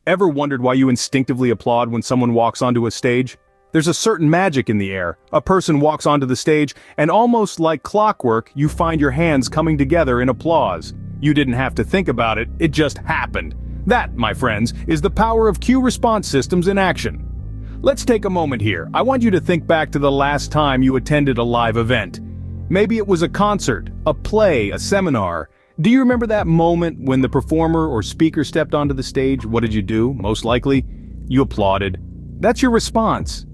Ever wondered why you instinctively applaud when someone walks onto a stage? There's a certain magic in the air. A person walks onto the stage, and almost like clockwork, you find your hands coming together in applause. You didn't have to think about it, it just happened. That, my friends, is the power of cue response systems in action. Let's take a moment here. I want you to think back to the last time you attended a live event. Maybe it was a concert, a play, a seminar. Do you remember that moment when the performer or speaker stepped onto the stage? What did you do? Most likely, you applauded. That's your response.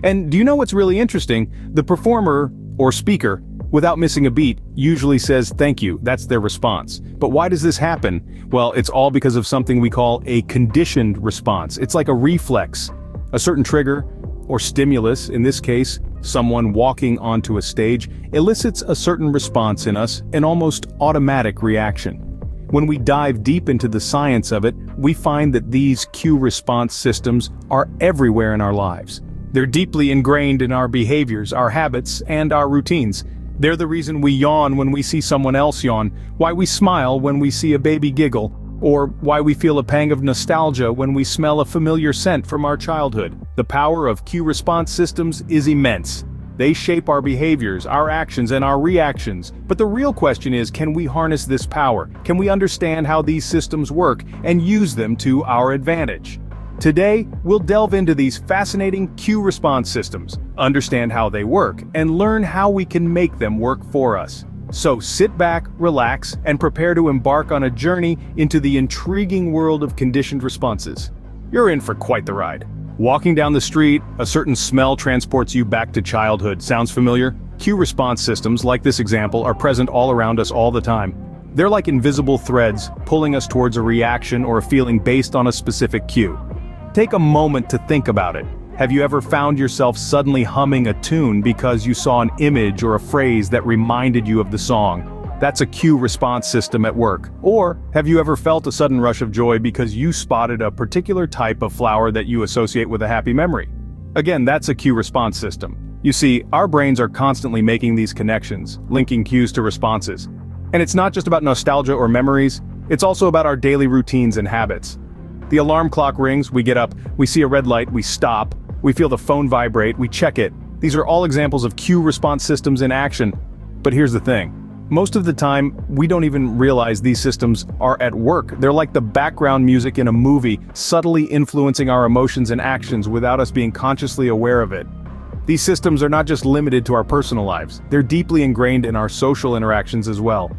And do you know what's really interesting? The performer or speaker, without missing a beat, usually says thank you. That's their response. But why does this happen? Well, it's all because of something we call a conditioned response. It's like a reflex. A certain trigger or stimulus, in this case, someone walking onto a stage, elicits a certain response in us, an almost automatic reaction. When we dive deep into the science of it, we find that these cue response systems are everywhere in our lives. They're deeply ingrained in our behaviors, our habits, and our routines. They're the reason we yawn when we see someone else yawn, why we smile when we see a baby giggle, or why we feel a pang of nostalgia when we smell a familiar scent from our childhood. The power of cue response systems is immense. They shape our behaviors, our actions, and our reactions. But the real question is, can we harness this power? Can we understand how these systems work and use them to our advantage? Today, we'll delve into these fascinating cue response systems, understand how they work, and learn how we can make them work for us. So sit back, relax, and prepare to embark on a journey into the intriguing world of conditioned responses. You're in for quite the ride. Walking down the street, a certain smell transports you back to childhood. Sounds familiar? Cue response systems, like this example, are present all around us all the time. They're like invisible threads, pulling us towards a reaction or a feeling based on a specific cue. Take a moment to think about it. Have you ever found yourself suddenly humming a tune because you saw an image or a phrase that reminded you of the song? That's a cue response system at work. Or have you ever felt a sudden rush of joy because you spotted a particular type of flower that you associate with a happy memory? Again, that's a cue response system. You see, our brains are constantly making these connections, linking cues to responses. And it's not just about nostalgia or memories, it's also about our daily routines and habits. The alarm clock rings, we get up, we see a red light, we stop, we feel the phone vibrate, we check it. These are all examples of cue response systems in action. But here's the thing. Most of the time, we don't even realize these systems are at work. They're like the background music in a movie, subtly influencing our emotions and actions without us being consciously aware of it. These systems are not just limited to our personal lives, they're deeply ingrained in our social interactions as well.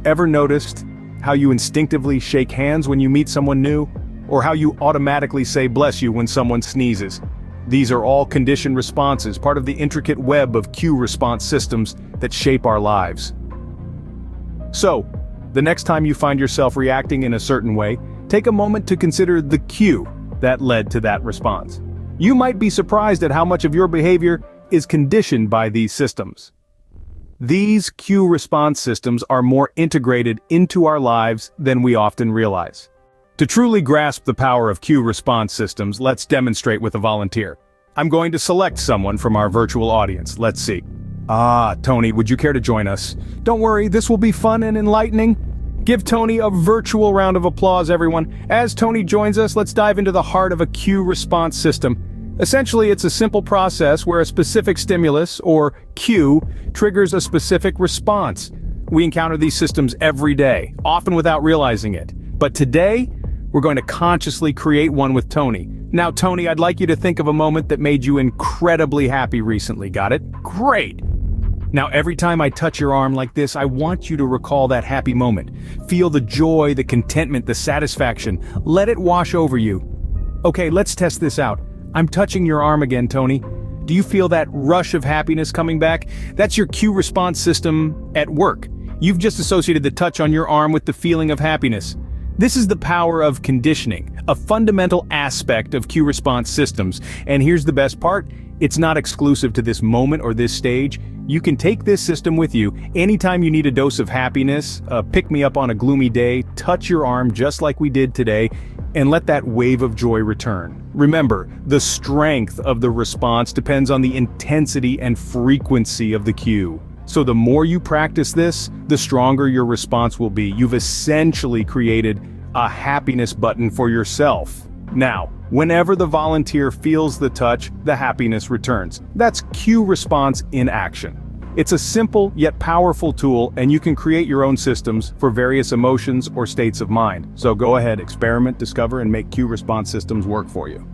Ever noticed how you instinctively shake hands when you meet someone new? Or how you automatically say bless you when someone sneezes? These are all conditioned responses, part of the intricate web of cue response systems that shape our lives. So, the next time you find yourself reacting in a certain way, take a moment to consider the cue that led to that response. You might be surprised at how much of your behavior is conditioned by these systems. These cue response systems are more integrated into our lives than we often realize. To truly grasp the power of cue response systems, let's demonstrate with a volunteer. I'm going to select someone from our virtual audience. Let's see. Tony, would you care to join us? Don't worry, this will be fun and enlightening. Give Tony a virtual round of applause, everyone. As Tony joins us, let's dive into the heart of a cue response system. Essentially, it's a simple process where a specific stimulus, or cue, triggers a specific response. We encounter these systems every day, often without realizing it. But today, we're going to consciously create one with Tony. Now, Tony, I'd like you to think of a moment that made you incredibly happy recently. Got it? Great! Now, every time I touch your arm like this, I want you to recall that happy moment. Feel the joy, the contentment, the satisfaction. Let it wash over you. Okay, let's test this out. I'm touching your arm again, Tony. Do you feel that rush of happiness coming back? That's your cue response system at work. You've just associated the touch on your arm with the feeling of happiness. This is the power of conditioning, a fundamental aspect of cue response systems. And here's the best part, it's not exclusive to this moment or this stage. You can take this system with you anytime you need a dose of happiness, pick me up on a gloomy day, touch your arm just like we did today, and let that wave of joy return. Remember, the strength of the response depends on the intensity and frequency of the cue. So the more you practice this, the stronger your response will be. You've essentially created a happiness button for yourself. Now, whenever the volunteer feels the touch, the happiness returns. That's cue response in action. It's a simple yet powerful tool, and you can create your own systems for various emotions or states of mind. So go ahead, experiment, discover, and make cue response systems work for you.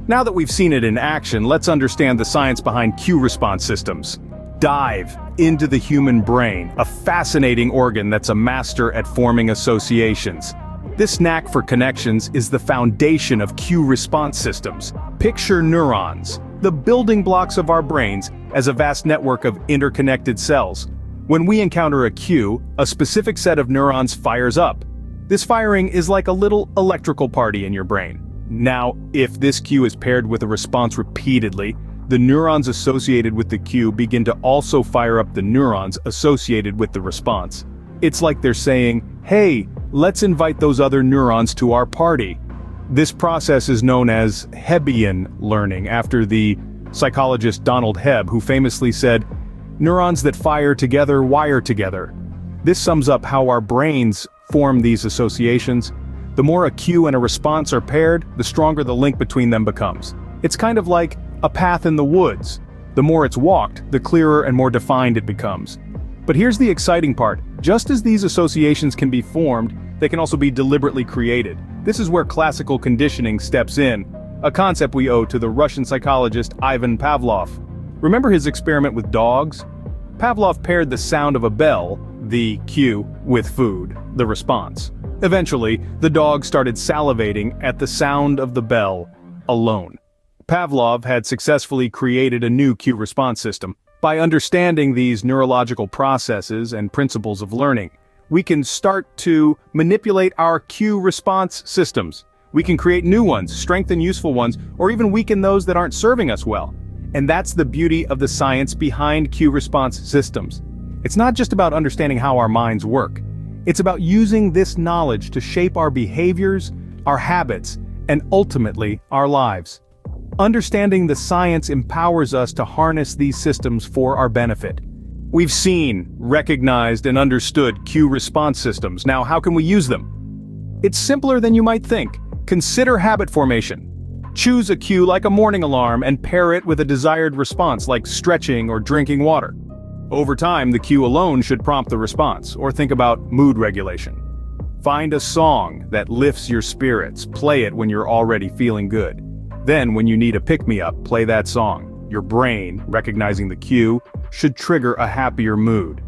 Now that we've seen it in action, let's understand the science behind cue response systems. Dive into the human brain, a fascinating organ that's a master at forming associations. This knack for connections is the foundation of cue response systems. Picture neurons, the building blocks of our brains, as a vast network of interconnected cells. When we encounter a cue, a specific set of neurons fires up. This firing is like a little electrical party in your brain. Now, if this cue is paired with a response repeatedly, the neurons associated with the cue begin to also fire up the neurons associated with the response. It's like they're saying, "Hey, let's invite those other neurons to our party." This process is known as Hebbian learning, after the psychologist Donald Hebb, who famously said, "Neurons that fire together wire together." This sums up how our brains form these associations. The more a cue and a response are paired, the stronger the link between them becomes. It's kind of like a path in the woods. The more it's walked, the clearer and more defined it becomes. But here's the exciting part. Just as these associations can be formed, they can also be deliberately created. This is where classical conditioning steps in, a concept we owe to the Russian psychologist Ivan Pavlov. Remember his experiment with dogs? Pavlov paired the sound of a bell, the cue, with food, the response. Eventually, the dog started salivating at the sound of the bell alone. Pavlov had successfully created a new cue response system. By understanding these neurological processes and principles of learning, we can start to manipulate our cue response systems. We can create new ones, strengthen useful ones, or even weaken those that aren't serving us well. And that's the beauty of the science behind cue response systems. It's not just about understanding how our minds work. It's about using this knowledge to shape our behaviors, our habits, and ultimately, our lives. Understanding the science empowers us to harness these systems for our benefit. We've seen, recognized, and understood cue response systems. Now, how can we use them? It's simpler than you might think. Consider habit formation. Choose a cue like a morning alarm and pair it with a desired response like stretching or drinking water. Over time, the cue alone should prompt the response, or think about mood regulation. Find a song that lifts your spirits, play it when you're already feeling good. Then, when you need a pick-me-up, play that song. Your brain, recognizing the cue, should trigger a happier mood.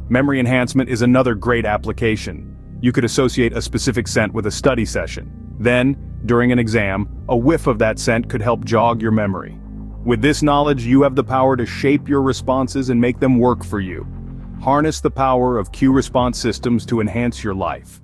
Memory enhancement is another great application. You could associate a specific scent with a study session. Then, during an exam, a whiff of that scent could help jog your memory. With this knowledge, you have the power to shape your responses and make them work for you. Harness the power of cue response systems to enhance your life.